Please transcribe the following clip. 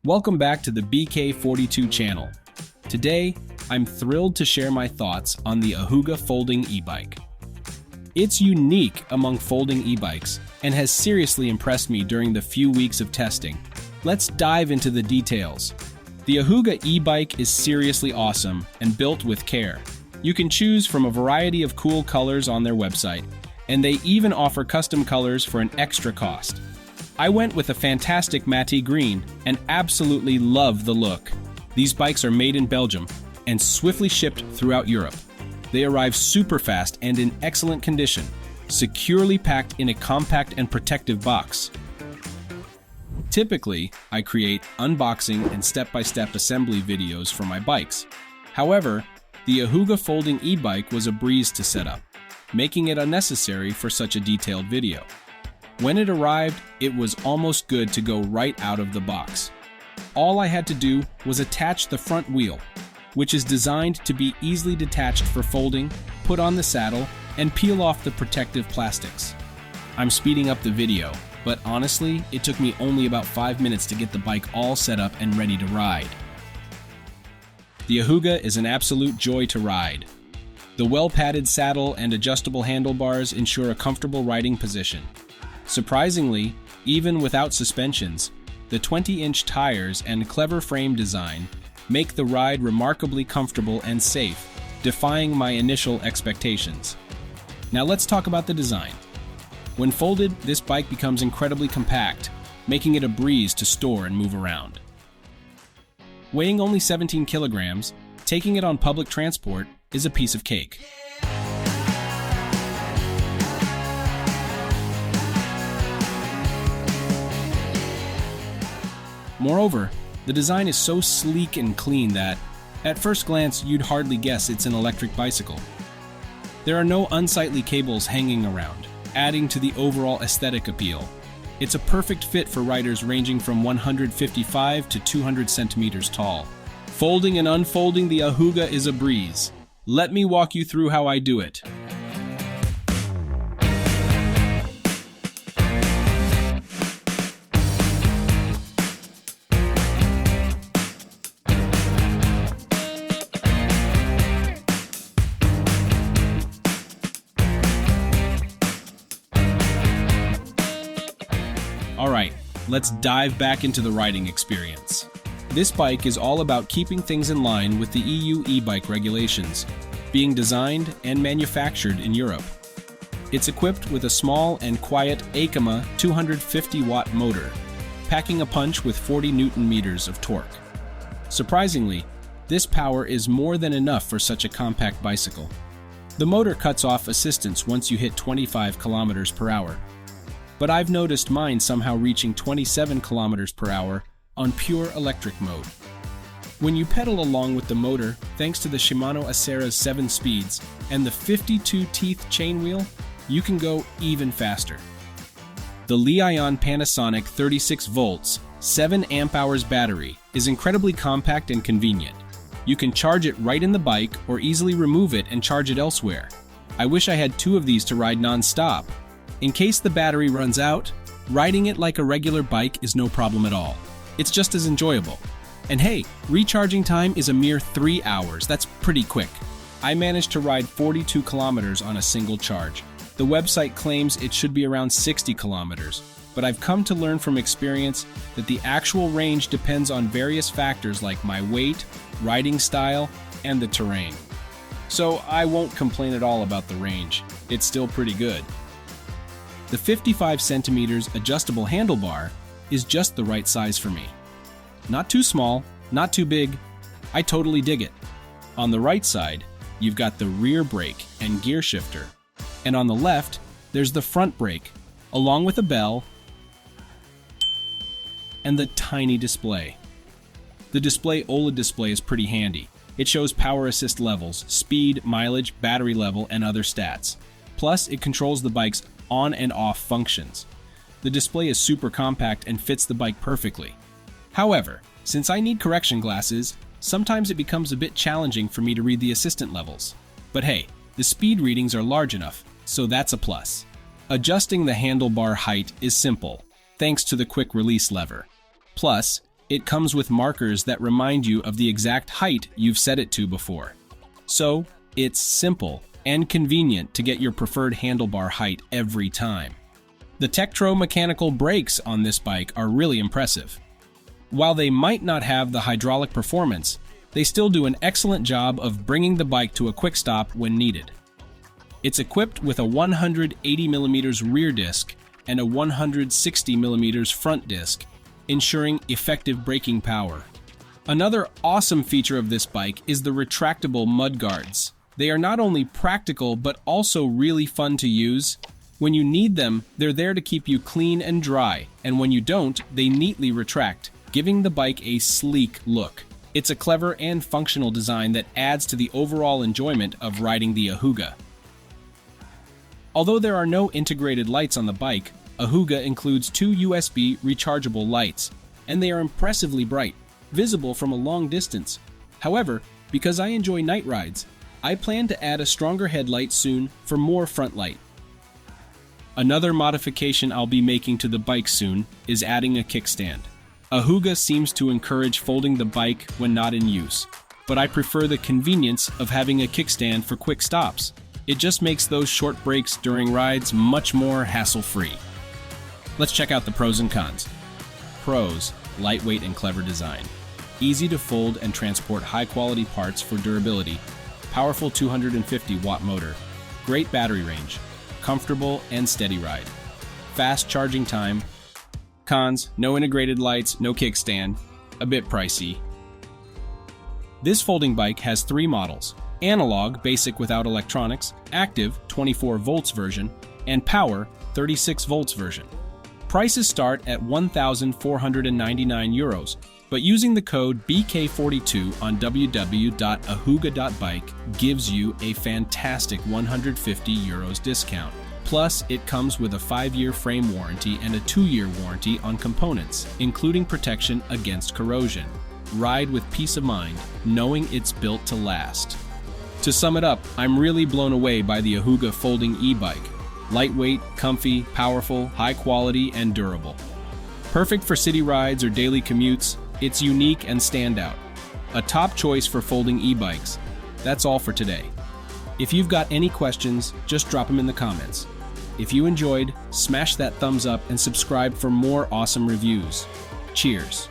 Welcome back to the BK42 channel. Today, I'm thrilled to share my thoughts on the Ahooga Folding e-bike. It's unique among folding e-bikes and has seriously impressed me during the few weeks of testing. Let's dive into the details. The Ahooga e-bike is seriously awesome and built with care. You can choose from a variety of cool colors on their website, and they even offer custom colors for an extra cost. I went with a fantastic matte green and absolutely love the look. These bikes are made in Belgium and swiftly shipped throughout Europe. They arrive super fast and in excellent condition, securely packed in a compact and protective box. Typically, I create unboxing and step-by-step assembly videos for my bikes. However, the Ahooga Folding e-bike was a breeze to set up, making it unnecessary for such a detailed video. When it arrived, it was almost good to go right out of the box. All I had to do was attach the front wheel, which is designed to be easily detached for folding, put on the saddle, and peel off the protective plastics. I'm speeding up the video, but honestly, it took me only about 5 minutes to get the bike all set up and ready to ride. The Ahooga is an absolute joy to ride. The well-padded saddle and adjustable handlebars ensure a comfortable riding position. Surprisingly, even without suspensions, the 20-inch tires and clever frame design make the ride remarkably comfortable and safe, defying my initial expectations. Now let's talk about the design. When folded, this bike becomes incredibly compact, making it a breeze to store and move around. Weighing only 17 kilograms, taking it on public transport is a piece of cake. Moreover, the design is so sleek and clean that, at first glance, you'd hardly guess it's an electric bicycle. There are no unsightly cables hanging around, adding to the overall aesthetic appeal. It's a perfect fit for riders ranging from 155 to 200 centimeters tall. Folding and unfolding the Ahooga is a breeze. Let me walk you through how I do it. Alright, let's dive back into the riding experience. This bike is all about keeping things in line with the EU e-bike regulations, being designed and manufactured in Europe. It's equipped with a small and quiet Akiema 250-watt motor, packing a punch with 40 Nm of torque. Surprisingly, this power is more than enough for such a compact bicycle. The motor cuts off assistance once you hit 25 km per hour. But I've noticed mine somehow reaching 27 km per hour on pure electric mode. When you pedal along with the motor, thanks to the Shimano Acera's 7 speeds and the 52-teeth chain wheel, you can go even faster. The Li-ion Panasonic 36 volts, 7 amp-hours battery is incredibly compact and convenient. You can charge it right in the bike or easily remove it and charge it elsewhere. I wish I had 2 of these to ride non-stop. In case the battery runs out, riding it like a regular bike is no problem at all. It's just as enjoyable. And hey, recharging time is a mere 3 hours. That's pretty quick. I managed to ride 42 kilometers on a single charge. The website claims it should be around 60 kilometers, but I've come to learn from experience that the actual range depends on various factors like my weight, riding style, and the terrain. So I won't complain at all about the range. It's still pretty good. The 55 centimeters adjustable handlebar is just the right size for me. Not too small, not too big. I totally dig it. On the right side, you've got the rear brake and gear shifter. And on the left, there's the front brake, along with a bell and the tiny display. The OLED display is pretty handy. It shows power assist levels, speed, mileage, battery level, and other stats. Plus, it controls the bike's on and off functions. The display is super compact and fits the bike perfectly. However, since I need correction glasses, sometimes it becomes a bit challenging for me to read the assistant levels. But hey, the speed readings are large enough, so that's a plus. Adjusting the handlebar height is simple, thanks to the quick release lever. Plus, it comes with markers that remind you of the exact height you've set it to before. So, it's simple and convenient to get your preferred handlebar height every time. The Tektro mechanical brakes on this bike are really impressive. While they might not have the hydraulic performance, they still do an excellent job of bringing the bike to a quick stop when needed. It's equipped with a 180mm rear disc and a 160mm front disc, ensuring effective braking power. Another awesome feature of this bike is the retractable mudguards. They are not only practical but also really fun to use. When you need them, they're there to keep you clean and dry, and when you don't, they neatly retract, giving the bike a sleek look. It's a clever and functional design that adds to the overall enjoyment of riding the Ahooga. Although there are no integrated lights on the bike, Ahooga includes 2 USB rechargeable lights, and they are impressively bright, visible from a long distance. However, because I enjoy night rides, I plan to add a stronger headlight soon for more front light. Another modification I'll be making to the bike soon is adding a kickstand. Ahooga seems to encourage folding the bike when not in use, but I prefer the convenience of having a kickstand for quick stops. It just makes those short breaks during rides much more hassle-free. Let's check out the pros and cons. Pros: lightweight and clever design. Easy to fold and transport high-quality parts for durability. Powerful 250-watt motor. Great battery range. Comfortable and steady ride. Fast charging time. Cons: no integrated lights, no kickstand. A bit pricey. This folding bike has 3 models: Analog, basic without electronics, Active, 24 volts version, and Power, 36 volts version. Prices start at €1,499, but using the code BK42 on www.ahooga.bike gives you a fantastic €150 discount. Plus, it comes with a 5-year frame warranty and a 2-year warranty on components, including protection against corrosion. Ride with peace of mind, knowing it's built to last. To sum it up, I'm really blown away by the Ahooga Folding e-bike. Lightweight, comfy, powerful, high quality, and durable. Perfect for city rides or daily commutes, it's unique and standout. A top choice for folding e-bikes. That's all for today. If you've got any questions, just drop them in the comments. If you enjoyed, smash that thumbs up and subscribe for more awesome reviews. Cheers!